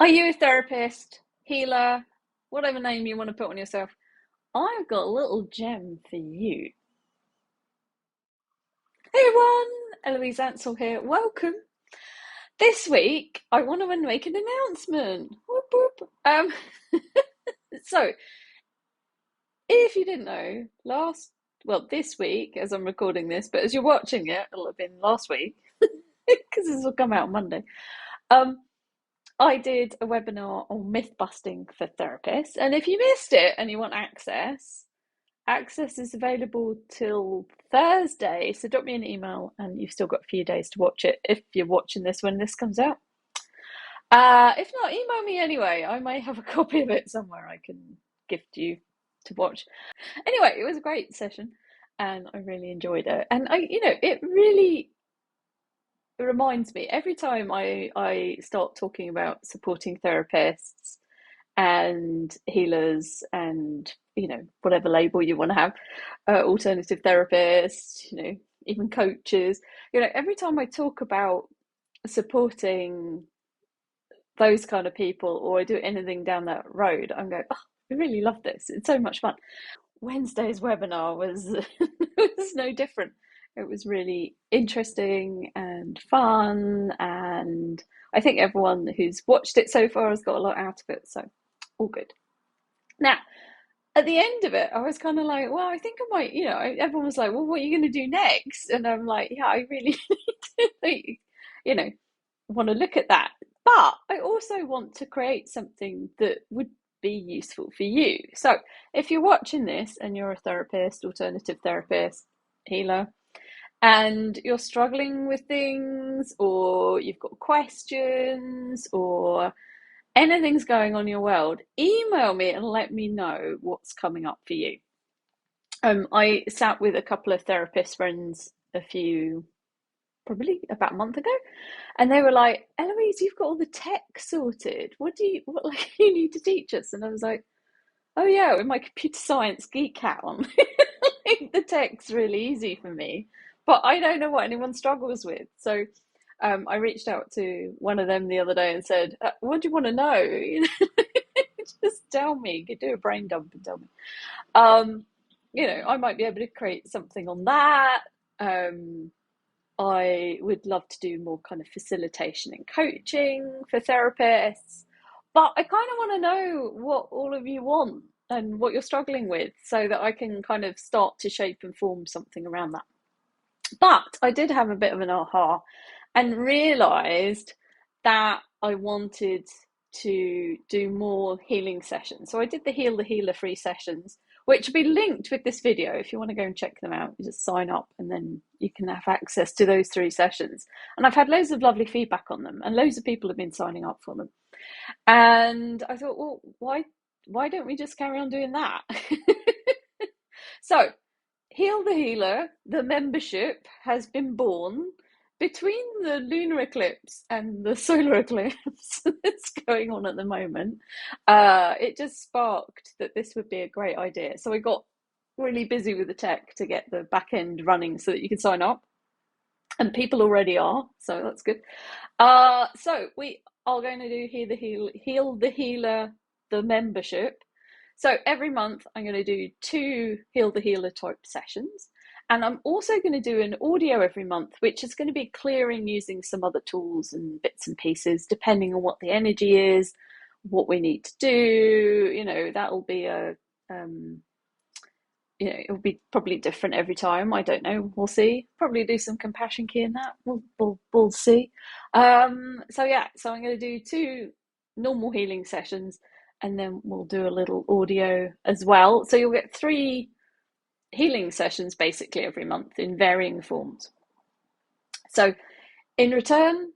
Are you a therapist, healer, whatever name you want to put on yourself? I've got a little gem for you. Hey everyone, Eloise Ansell here. Welcome. This week, I want to make an announcement. Whoop, whoop. So, if you didn't know, this week, as I'm recording this, but as you're watching it, it'll have been last week because this will come out on Monday. Um, I did a webinar on myth busting for therapists, and if you missed it and you want access is available till Thursday. So drop me an email, and you've still got a few days to watch it if you're watching this when this comes out. If not, email me anyway. I may have a copy of it somewhere I can gift you to watch. Anyway, it was a great session, and I really enjoyed it. And it really reminds me every time I start talking about supporting therapists and healers and whatever label you want to have, alternative therapists, even coaches, every time I talk about supporting those kind of people, or I do anything down that road, I'm going, oh, I really love this, it's so much fun. Wednesday's webinar was was no different. It was really interesting and fun, and I think everyone who's watched it so far has got a lot out of it, so all good. Now, at the end of it, I was kind of like, well, I think I might, everyone was like, well, what are you going to do next? And I'm like, yeah, I really need to, want to look at that. But I also want to create something that would be useful for you. So if you're watching this and you're a therapist, alternative therapist, healer, and you're struggling with things, or you've got questions, or anything's going on in your world, email me and let me know what's coming up for you. I sat with a couple of therapist friends probably about a month ago, and they were like, Eloise, you've got all the tech sorted. What you need to teach us? And I was like, oh yeah, with my computer science geek hat on. The tech's really easy for me, but I don't know what anyone struggles with. So I reached out to one of them the other day and said, what do you want to know? Just tell me. You do a brain dump and tell me. I might be able to create something on that. I would love to do more kind of facilitation and coaching for therapists, but I kind of want to know what all of you want and what you're struggling with so that I can kind of start to shape and form something around that. But I did have a bit of an aha and realized that I wanted to do more healing sessions. So I did the Heal the Healer free sessions, which will be linked with this video. If you want to go and check them out, you just sign up and then you can have access to those 3 sessions. And I've had loads of lovely feedback on them, and loads of people have been signing up for them. And I thought, well, why don't we just carry on doing that? So Heal the Healer, the membership, has been born between the lunar eclipse and the solar eclipse that's going on at the moment. It just sparked that this would be a great idea. So we got really busy with the tech to get the back end running so that you can sign up. And people already are, so that's good. So we are going to do Heal the Healer, the membership. So every month I'm going to do 2 Heal the Healer type sessions. And I'm also going to do an audio every month, which is going to be clearing using some other tools and bits and pieces, depending on what the energy is, what we need to do. That'll be it'll be probably different every time. I don't know. We'll see. Probably do some compassion key in that. We'll see. So I'm going to do 2 normal healing sessions, and then we'll do a little audio as well. So you'll get 3 healing sessions basically every month in varying forms. So in return,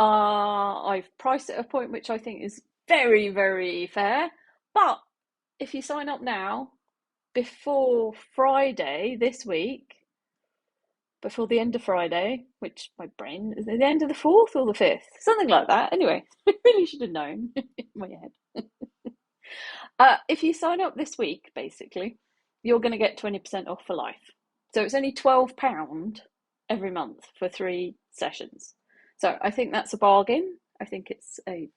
I've priced at a point which I think is very, very fair. But if you sign up now, before Friday this week, before the end of Friday, which my brain is at the end of the 4th or the 5th, something like that. Anyway, I really should have known in my head. If you sign up this week, basically, you're going to get 20% off for life. So it's only £12 every month for 3 sessions. So I think that's a bargain. I think it's a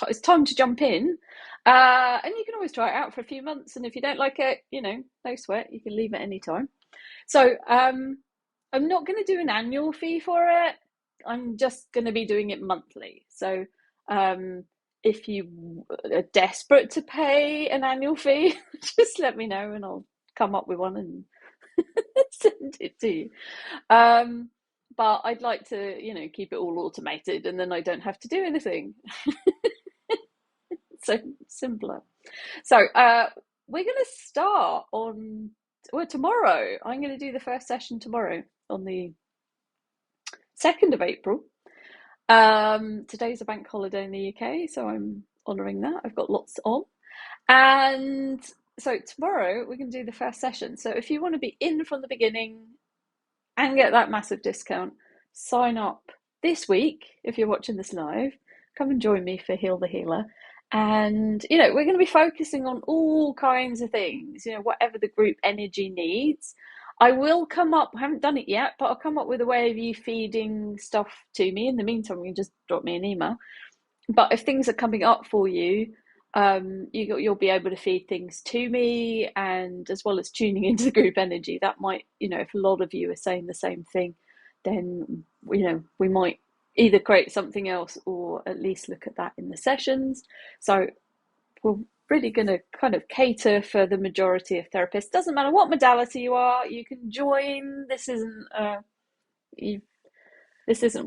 it's time to jump in. And you can always try it out for a few months, and if you don't like it, no sweat, you can leave at any time. So I'm not going to do an annual fee for it. I'm just going to be doing it monthly. So if you are desperate to pay an annual fee, just let me know and I'll come up with one and send it to you. But I'd like to, keep it all automated, and then I don't have to do anything. So simpler. So we're going to start on, well, tomorrow. I'm going to do the first session tomorrow on the 2nd of April. Today's a bank holiday in the UK, so I'm honouring that. I've got lots on. And so tomorrow we're going to do the first session. So if you want to be in from the beginning and get that massive discount, sign up this week. If you're watching this live, come and join me for Heal the Healer. And, we're going to be focusing on all kinds of things, whatever the group energy needs. I will come up, I haven't done it yet, but I'll come up with a way of you feeding stuff to me. In the meantime, you can just drop me an email. But if things are coming up for you, you'll be able to feed things to me, and as well as tuning into the group energy. That might, if a lot of you are saying the same thing, then, we might either create something else or at least look at that in the sessions. So we're really going to kind of cater for the majority of therapists. Doesn't matter what modality you are, you can join. This isn't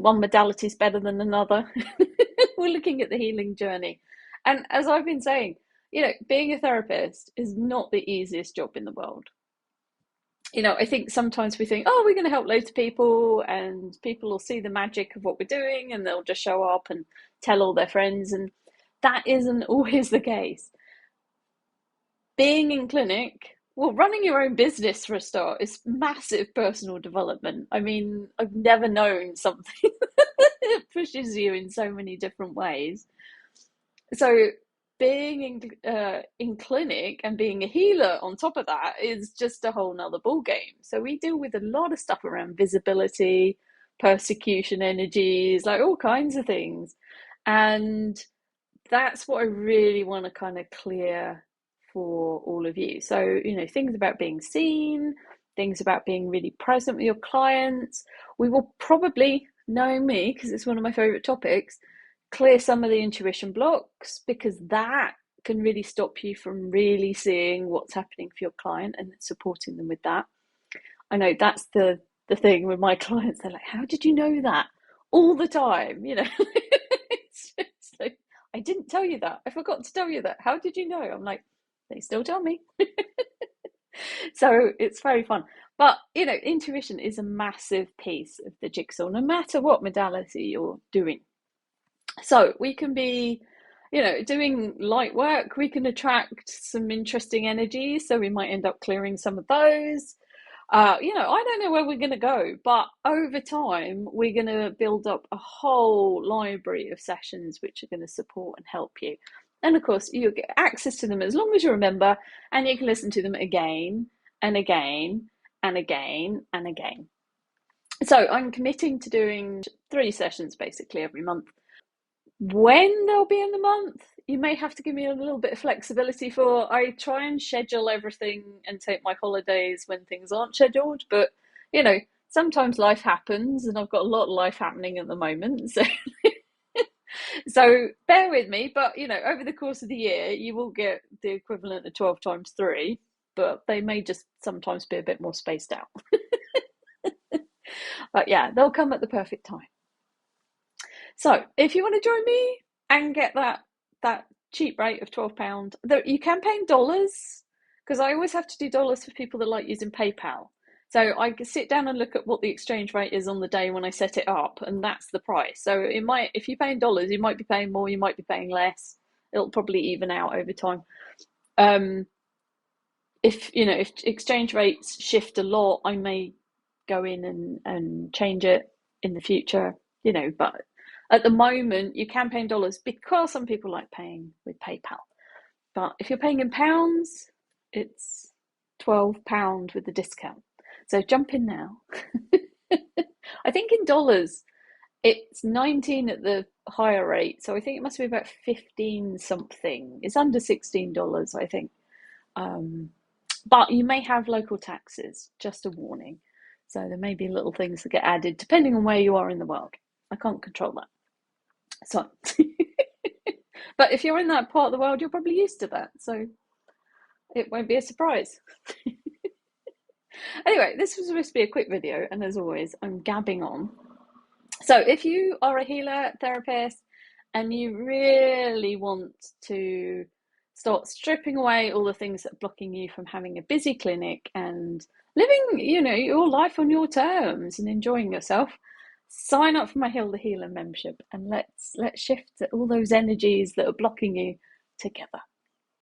one modality is better than another. We're looking at the healing journey. And as I've been saying, being a therapist is not the easiest job in the world. I think sometimes we think, oh, we're going to help loads of people and people will see the magic of what we're doing and they'll just show up and tell all their friends. And that isn't always the case. Being in clinic, well, running your own business for a start is massive personal development. I mean, I've never known something that pushes you in so many different ways. So being in clinic and being a healer on top of that is just a whole nother ball game. So we deal with a lot of stuff around visibility, persecution energies, like all kinds of things. And that's what I really want to kind of clear for all of you. So, things about being seen, things about being really present with your clients. We will probably, knowing me, because it's one of my favorite topics, clear some of the intuition blocks, because that can really stop you from really seeing what's happening for your client and supporting them with that. I know that's the thing with my clients. They're like, how did you know that? All the time, it's like, I didn't tell you that. I forgot to tell you that. How did you know? I'm like, they still tell me. So it's very fun. But, intuition is a massive piece of the jigsaw, no matter what modality you're doing. So we can be, doing light work. We can attract some interesting energies. So we might end up clearing some of those. I don't know where we're going to go, but over time, we're going to build up a whole library of sessions which are going to support and help you. And of course, you'll get access to them as long as you remember, and you can listen to them again and again and again and again. So I'm committing to doing 3 sessions basically every month. When they'll be in the month, you may have to give me a little bit of flexibility for. I try and schedule everything and take my holidays when things aren't scheduled, but sometimes life happens, and I've got a lot of life happening at the moment, so bear with me. But over the course of the year, you will get the equivalent of 12 times 3, but they may just sometimes be a bit more spaced out. But yeah, they'll come at the perfect time. So if you want to join me and get that cheap rate of £12, you can pay in dollars, because I always have to do dollars for people that like using PayPal. So I can sit down and look at what the exchange rate is on the day when I set it up, and that's the price. So if you pay in dollars, you might be paying more, you might be paying less. It'll probably even out over time. If exchange rates shift a lot, I may go in and change it in the future, but at the moment you can pay in dollars because some people like paying with PayPal. But if you're paying in pounds, it's £12 with the discount. So jump in now. I think in dollars it's 19 at the higher rate. So I think it must be about 15 something. It's under $16, I think. Um, but you may have local taxes, just a warning. So there may be little things that get added depending on where you are in the world. I can't control that. So, but if you're in that part of the world, you're probably used to that. So it won't be a surprise. Anyway, this was supposed to be a quick video, and as always, I'm gabbing on. So if you are a healer, therapist, and you really want to start stripping away all the things that are blocking you from having a busy clinic and living, your life on your terms and enjoying yourself, sign up for my Heal the Healer membership, and let's shift all those energies that are blocking you together.